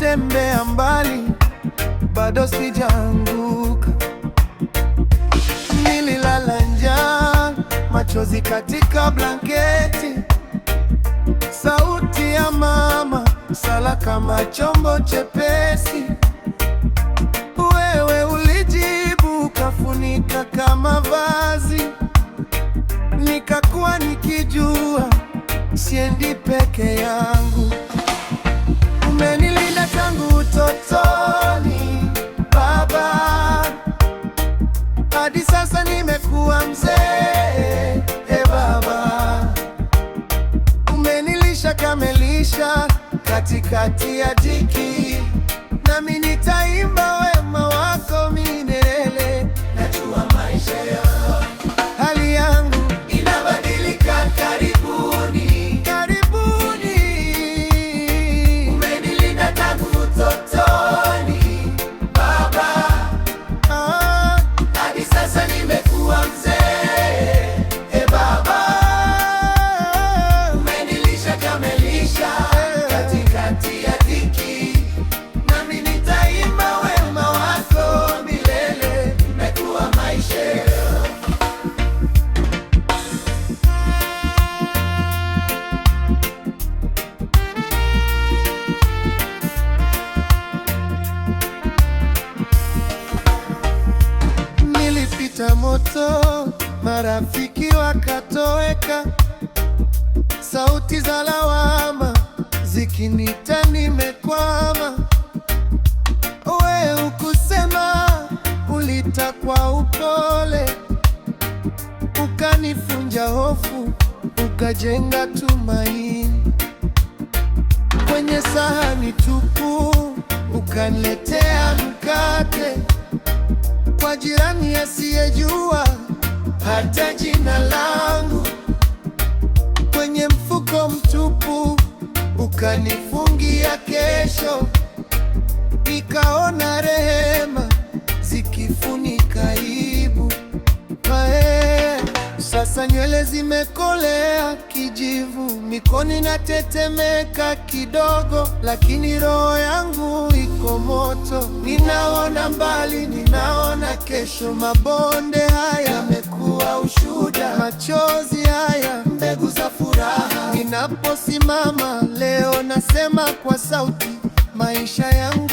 natembea mbali, bado sijaanguka. Nililala njaa, machozi katika blanketi, sauti ya mama, sala kama chombo chepesi. Wewe ulijibu, ukafunika kama vazi, nikakuwa nikijua siendi peke yangu. Umenilinda tangu utotoni Baba, hadi sasa nimekuwa mzee. Baba, umenilisha kamelisha katikati ya dhiki, nami nitaimba wema wako milele. Najua maisha yangu, hali yangu inabadilika karibuni, karibuni. Umenilinda tangu utotoni Baba, hadi sasa nimekuwa mzee. Baba, umenilisha kamelisha katikati ya dhiki, nami nitaimba wema wako milele. Umekuwa maisha yangu. Nilipita moto, marafiki wakatoweka, sauti za lawama zikinita nimekwama. Wewe ukusema, ulitakwa upole, ukanifunja hofu, ukajenga tumaini. Kwenye sahani tupu ukaniletea mkate, kwa jirani asiyejua hata jina langu. Kwenye mfuko mtupu ukanifungia kesho, nikaona rehema zikifunika aibu. Sasa nywele zimekolea kijivu, mikono inatetemeka kidogo, lakini roho yangu iko moto. Ninaona mbali, ninaona kesho. Mabonde haya yamekuwa ushuhuda, machozi haya mbegu za furaha. Ninaposimama leo nasema kwa sauti, maisha yangu